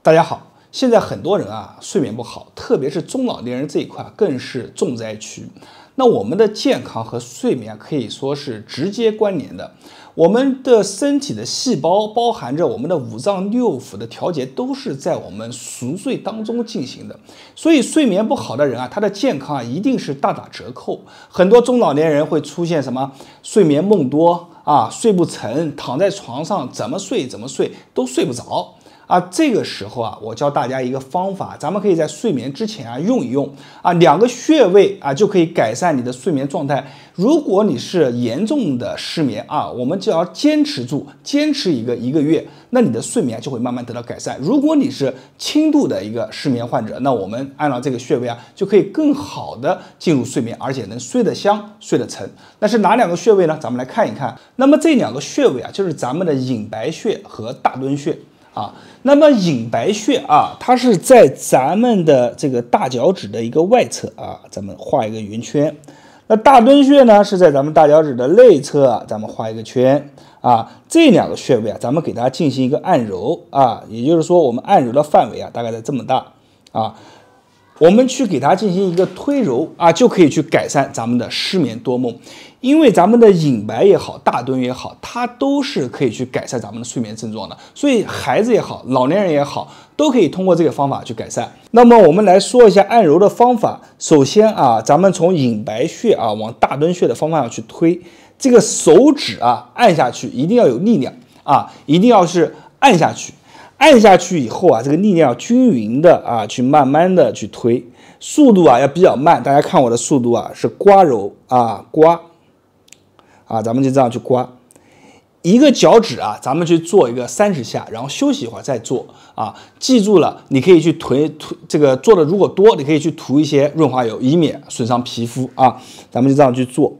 大家好，现在很多人啊睡眠不好，特别是中老年人这一块更是重灾区。那我们的健康和睡眠可以说是直接关联的。我们的身体的细胞，包含着我们的五脏六腑的调节，都是在我们熟睡当中进行的。所以睡眠不好的人啊，他的健康啊一定是大打折扣。很多中老年人会出现什么睡眠梦多啊，睡不成，躺在床上怎么睡都睡不着。这个时候啊，我教大家一个方法，咱们可以在睡眠之前啊用一用2个穴位啊，就可以改善你的睡眠状态。如果你是严重的失眠啊，我们就要坚持住，坚持一个月，那你的睡眠就会慢慢得到改善。如果你是轻度的一个失眠患者，那我们按照这个穴位啊，就可以更好的进入睡眠，而且能睡得香，睡得沉。那是哪2个穴位呢？咱们来看一看。那么这2个穴位啊，就是咱们的隐白穴和大敦穴。那么隐白穴啊，它是在咱们的这个大脚趾的一个外侧啊，咱们画一个圆圈。那大敦穴呢是在咱们大脚趾的内侧啊，咱们画一个圈啊。这2个穴位啊，咱们给它进行一个按揉啊，也就是说我们按揉的范围啊，大概在这么大啊。我们去给它进行一个推揉啊，就可以去改善咱们的失眠多梦。因为咱们的隐白也好，大敦也好，它都是可以去改善咱们的睡眠症状的。所以孩子也好，老年人也好，都可以通过这个方法去改善。那么我们来说一下按揉的方法。首先啊，咱们从隐白穴啊往大敦穴的方向去推，这个手指啊按下去一定要有力量啊，一定要是按下去。按下去以后啊，这个力量要均匀的啊，去慢慢的去推，速度啊要比较慢。大家看我的速度啊，是刮揉啊刮啊，咱们就这样去刮。一个脚趾啊，咱们去做一个30下，然后休息一会儿再做啊。记住了，你可以去涂这个做的如果多，你可以去涂一些润滑油，以免损伤皮肤啊。咱们就这样去做。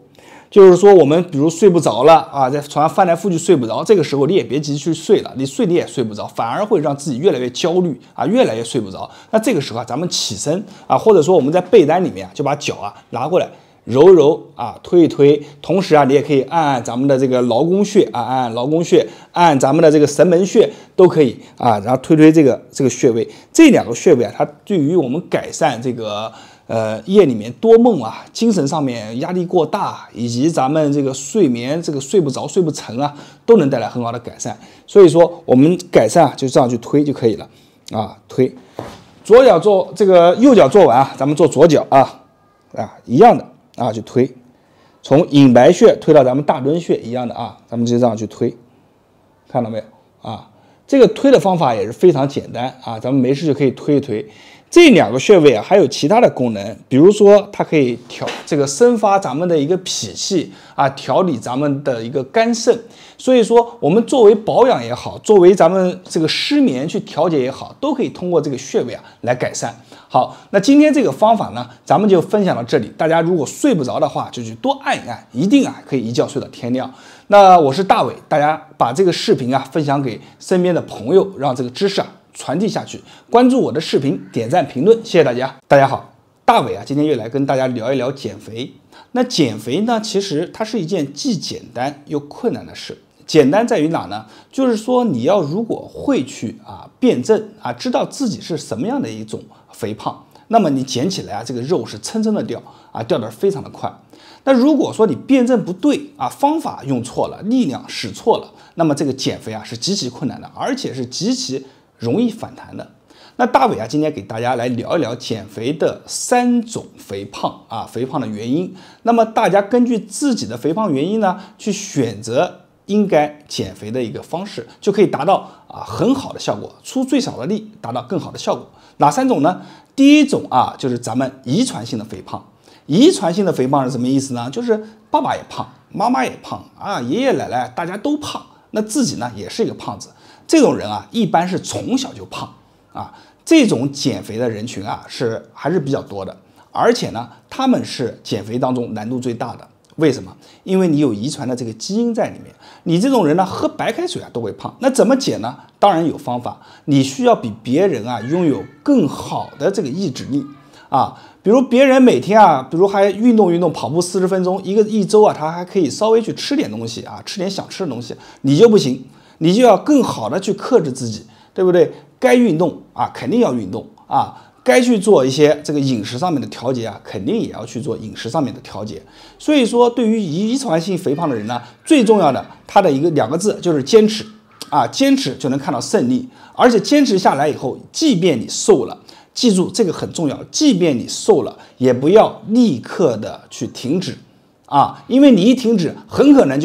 就是说，我们比如睡不着了啊，在床上翻来覆去睡不着，这个时候你也别急去睡了，你也睡不着，反而会让自己越来越焦虑啊，越来越睡不着。那这个时候啊，咱们起身啊，或者说我们在被单里面就把脚啊拿过来揉揉啊，推一推，同时啊，你也可以按按咱们的这个劳宫穴啊，按劳宫穴，按咱们的这个神门穴都可以啊，然后推这个穴位，这2个穴位啊，它对于我们改善这个。夜里面多梦啊，精神上面压力过大，以及咱们这个睡眠这个睡不着、睡不成啊，都能带来很好的改善。所以说，我们改善啊，就这样去推就可以了啊，推。左脚做这个，右脚做完啊，咱们做左脚啊，一样的啊，去推，从隐白穴推到咱们大敦穴一样的啊，咱们就这样去推，看到没有啊？这个推的方法也是非常简单啊，咱们没事就可以推一推。这2个穴位啊，还有其他的功能，比如说它可以生发咱们的一个脾气啊，调理咱们的一个肝肾。所以说，我们作为保养也好，作为咱们这个失眠去调节也好，都可以通过这个穴位啊来改善。好，那今天这个方法呢，咱们就分享到这里。大家如果睡不着的话，就去多按一按，一定啊可以一觉睡到天亮。那我是大伟，大家把这个视频啊分享给身边的朋友，让这个知识啊传递下去。关注我的视频，点赞评论，谢谢大家。大家好，大伟啊，今天又来跟大家聊一聊减肥。那减肥呢，其实它是一件既简单又困难的事。简单在于哪呢？就是说你要如果会去辩证啊，知道自己是什么样的一种肥胖，那么你减起来啊，这个肉是蹭蹭的掉啊，掉得非常的快。那如果说你辩证不对啊，方法用错了，力量使错了，那么这个减肥啊是极其困难的，而且是极其容易反弹的。那大伟啊，今天给大家来聊一聊减肥的3种肥胖啊，肥胖的原因。那么大家根据自己的肥胖原因呢，去选择应该减肥的一个方式，就可以达到很好的效果，出最少的力，达到更好的效果。哪3种呢？第一种啊，就是咱们遗传性的肥胖。遗传性的肥胖是什么意思呢？就是爸爸也胖，妈妈也胖啊，爷爷奶奶大家都胖，那自己呢也是一个胖子。这种人啊，一般是从小就胖啊。这种减肥的人群啊，还是比较多的，而且呢，他们是减肥当中难度最大的。为什么？因为你有遗传的这个基因在里面。你这种人呢，喝白开水啊都会胖。那怎么减呢？当然有方法。你需要比别人啊拥有更好的这个意志力啊。比如别人每天啊，比如还运动，跑步40分钟，一周啊，他还可以稍微去吃点东西啊，吃点想吃的东西。你就不行，你就要更好的去克制自己，对不对？该运动啊，肯定要运动啊。该去做一些这个饮食上面的调节啊，肯定也要去做饮食上面的调节。所以说，对于遗传性肥胖的人呢，最重要的他的两个字就是坚持啊，坚持就能看到胜利。而且坚持下来以后，即便你瘦了，记住这个很重要，即便你瘦了，也不要立刻的去停止啊，因为你一停止，很可能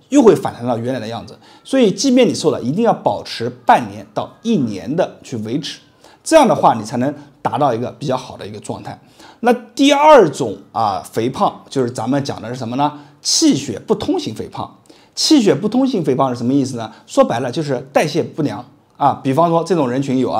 又会反弹到原来的样子。所以，即便你瘦了，一定要保持半年到1年的去维持，这样的话你才能达到一个比较好的一个状态。那第二种肥胖就是咱们讲的是什么呢？气血不通型肥胖。气血不通型肥胖是什么意思呢？说白了就是代谢不良啊。比方说这种人群有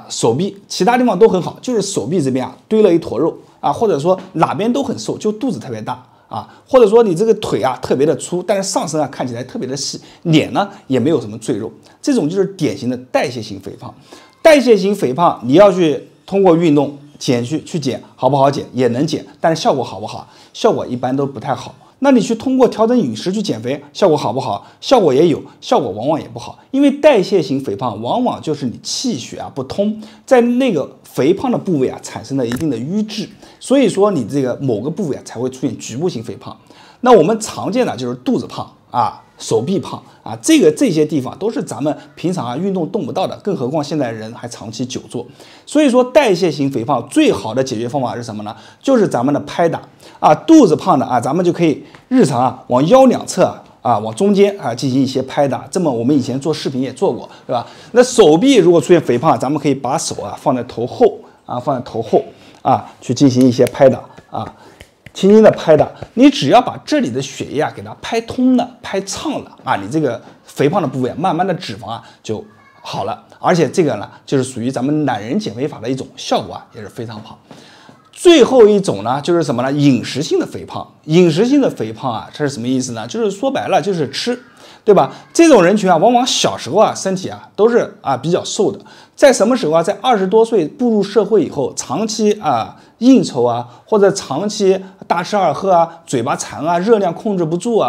手臂其他地方都很好，就是手臂这边堆了一坨肉啊，或者说哪边都很瘦，就肚子特别大啊，或者说你这个腿特别的粗，但是上身看起来特别的细，脸呢也没有什么赘肉，这种就是典型的代谢型肥胖。代谢型肥胖你要去通过运动去减，好不好减？也能减，但是效果好不好？效果一般都不太好。那你去通过调整饮食去减肥，效果好不好？效果也有，效果往往也不好。因为代谢型肥胖往往就是你气血不通，在那个肥胖的部位产生了一定的瘀滞，所以说你这个某个部位才会出现局部性肥胖。那我们常见的就是肚子胖手臂胖这些地方都是咱们平常运动动不到的，更何况现在人还长期久坐。所以说代谢型肥胖最好的解决方法是什么呢？就是咱们的拍打肚子胖的咱们就可以日常往腰两侧往中间进行一些拍打，这么我们以前做视频也做过，对吧？那手臂如果出现肥胖，咱们可以把手放在头后去进行一些拍打轻轻的拍打，你只要把这里的血液给它拍通了、拍畅了你这个肥胖的部位慢慢的脂肪就好了。而且这个呢，就是属于咱们懒人减肥法的一种效果也是非常好。最后一种呢，就是什么呢？饮食性的肥胖。饮食性的肥胖这是什么意思呢？就是说白了就是吃，对吧？这种人群往往小时候身体都是比较瘦的，在什么时候在20多岁步入社会以后，长期应酬或者长期大吃二喝嘴巴馋热量控制不住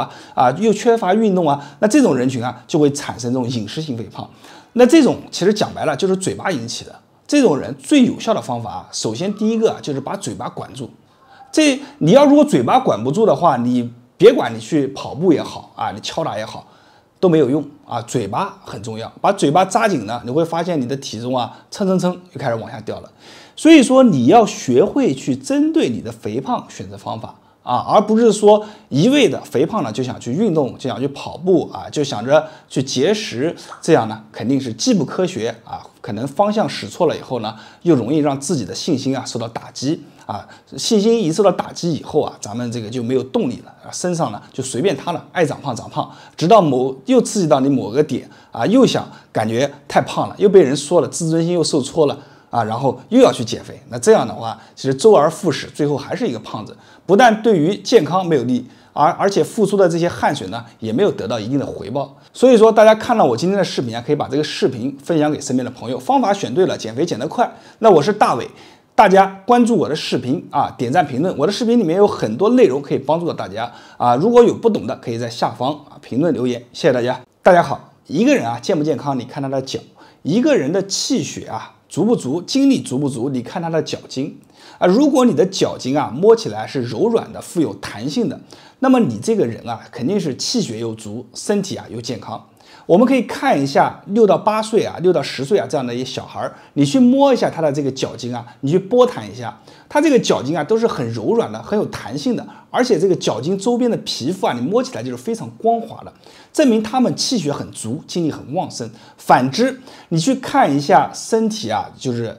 又缺乏运动那这种人群就会产生这种饮食性肥胖。那这种其实讲白了就是嘴巴引起的。这种人最有效的方法首先第一个就是把嘴巴管住。你如果嘴巴管不住的话，你别管你去跑步也好你敲打也好都没有用嘴巴很重要，把嘴巴扎紧呢，你会发现你的体重蹭就开始往下掉了。所以说你要学会去针对你的肥胖选择方法而不是说一味的肥胖了就想去运动，就想去跑步就想着去节食，这样呢肯定是既不科学可能方向使错了以后呢，又容易让自己的信心受到打击信心一受到打击以后咱们这个就没有动力了身上呢就随便它了，爱长胖长胖，直到又刺激到你某个点又想感觉太胖了，又被人说了，自尊心又受挫了然后又要去减肥。那这样的话，其实周而复始，最后还是一个胖子，不但对于健康没有利，而且付出的这些汗水呢，也没有得到一定的回报。所以说，大家看到我今天的视频可以把这个视频分享给身边的朋友。方法选对了，减肥减得快。那我是大伟，大家关注我的视频点赞评论，我的视频里面有很多内容可以帮助到大家如果有不懂的，可以在下方评论留言。谢谢大家。大家好，一个人健不健康，你看他的脚；一个人的气血足不足，精力足不足，你看他的脚筋如果你的脚筋摸起来是柔软的、富有弹性的，那么你这个人肯定是气血又足，身体又健康。我们可以看一下6到8岁6到10岁这样的一些小孩，你去摸一下他的这个脚筋你去拨弹一下，他这个脚筋都是很柔软的、很有弹性的，而且这个脚筋周边的皮肤你摸起来就是非常光滑的，证明他们气血很足，精力很旺盛。反之，你去看一下身体就是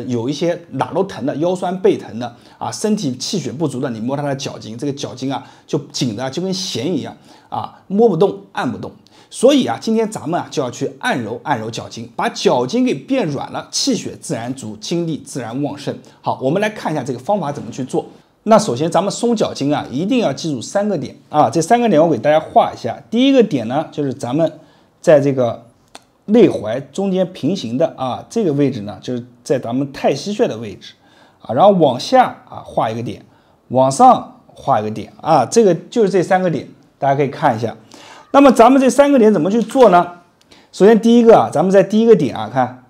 有一些哪都疼的，腰酸背疼的身体气血不足的，你摸他的脚筋，这个脚筋就紧的就跟弦一样摸不动按不动。所以今天咱们就要去按揉脚筋，把脚筋给变软了，气血自然足，精力自然旺盛。好，我们来看一下这个方法怎么去做。那首先咱们松脚筋一定要记住3个点这3个点我给大家画一下。第一个点呢，就是咱们在这个内踝中间平行的这个位置呢，就是在咱们太溪穴的位置然后往下画一个点，往上画一个点这个就是这3个点，大家可以看一下。那么咱们这3个点怎么去做呢？首先第一个啊，咱们在第一个点啊，看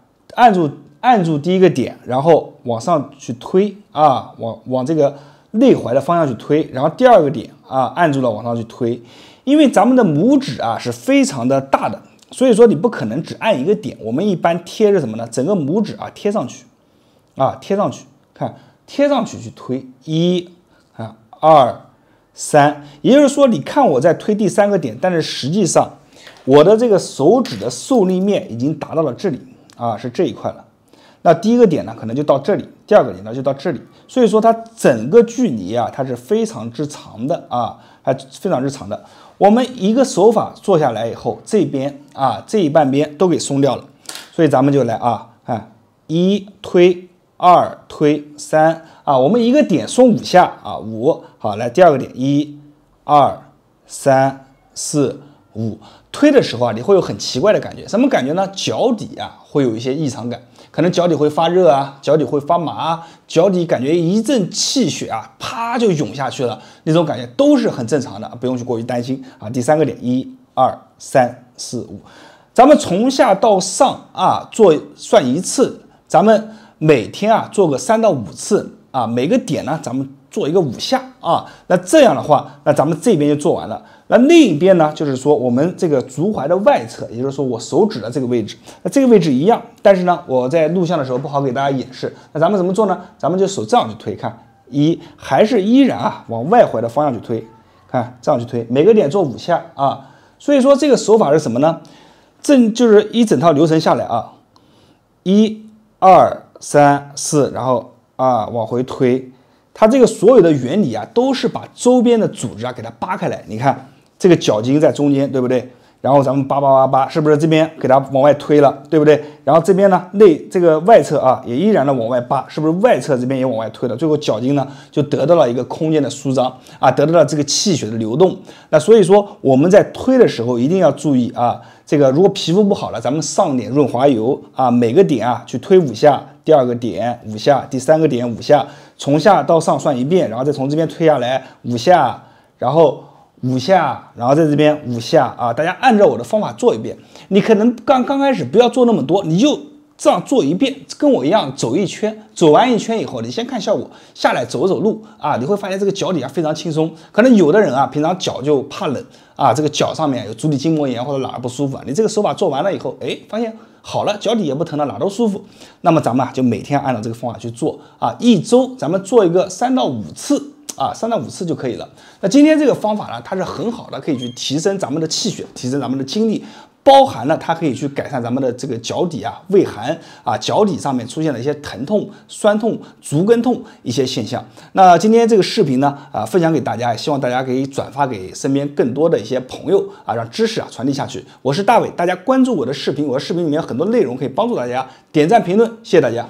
按住第一个点，然后往上去推啊，往这个内踝的方向去推，然后第二个点啊，按住了往上去推。因为咱们的拇指啊是非常的大的，所以说你不可能只按一个点，我们一般贴着什么呢？整个拇指啊贴上去，贴上去，看贴上去去推1、2、3，也就是说，你看我在推第三个点，但是实际上我的这个手指的受力面已经达到了这里啊，是这一块了。那第一个点呢，可能就到这里，第二个点呢就到这里，所以说它整个距离啊，它是非常之长的啊，还非常之长的。我们一个手法做下来以后，这边啊这一半边都给松掉了，所以咱们就来看1推2推3啊，我们一个点松5下啊，5好，来第二个点1、2、3、4、5，推的时候啊，你会有很奇怪的感觉，什么感觉呢？脚底啊会有一些异常感。可能脚底会发热啊，脚底会发麻啊，脚底感觉一阵气血啊，啪就涌下去了，那种感觉都是很正常的，不用去过于担心啊。第三个点1、2、3、4、5，咱们从下到上啊算一次，咱们每天啊做个3到5次啊，每个点呢咱们做一个5下啊，那这样的话，那咱们这边就做完了。那另一边呢，就是说我们这个足踝的外侧，也就是说我手指的这个位置，那这个位置一样，但是呢，我在录像的时候不好给大家演示。那咱们怎么做呢？咱们就手这样去推，看还是依然啊往外踝的方向去推，看这样去推，每个点做5下啊。所以说这个手法是什么呢？就是一整套流程下来啊，1、2、3、4，然后往回推，它这个所有的原理啊，都是把周边的组织啊给它扒开来，你看。这个脚筋在中间，对不对？然后咱们扒，是不是这边给它往外推了，对不对？然后这边呢，这个外侧啊，也依然的往外扒，是不是外侧这边也往外推了？最后脚筋呢就得到了一个空间的舒张啊，得到了这个气血的流动。那所以说我们在推的时候一定要注意啊，这个如果皮肤不好了，咱们上点润滑油啊，每个点啊去推5下，第二个点5下，第三个点5下，从下到上算一遍，然后再从这边推下来5下，然后5下，然后在这边5下啊，大家按照我的方法做一遍。你可能刚开始不要做那么多，你就这样做一遍，跟我一样走一圈，走完一圈以后，你先看效果，下来走走路啊，你会发现这个脚底啊非常轻松。可能有的人啊平常脚就怕冷啊，这个脚上面有足底筋膜炎或者哪儿不舒服啊，你这个手法做完了以后，发现好了，脚底也不疼了，哪都舒服。那么咱们就每天按照这个方法去做啊，一周咱们做一个3到5次。3到5次就可以了。那今天这个方法呢，它是很好的，可以去提升咱们的气血，提升咱们的精力，包含了它可以去改善咱们的这个脚底啊、胃寒啊、脚底上面出现了一些疼痛、酸痛、足跟痛一些现象。那今天这个视频呢，分享给大家，也希望大家可以转发给身边更多的一些朋友啊，让知识传递下去。我是大伟，大家关注我的视频，我的视频里面有很多内容可以帮助大家，点赞评论，谢谢大家。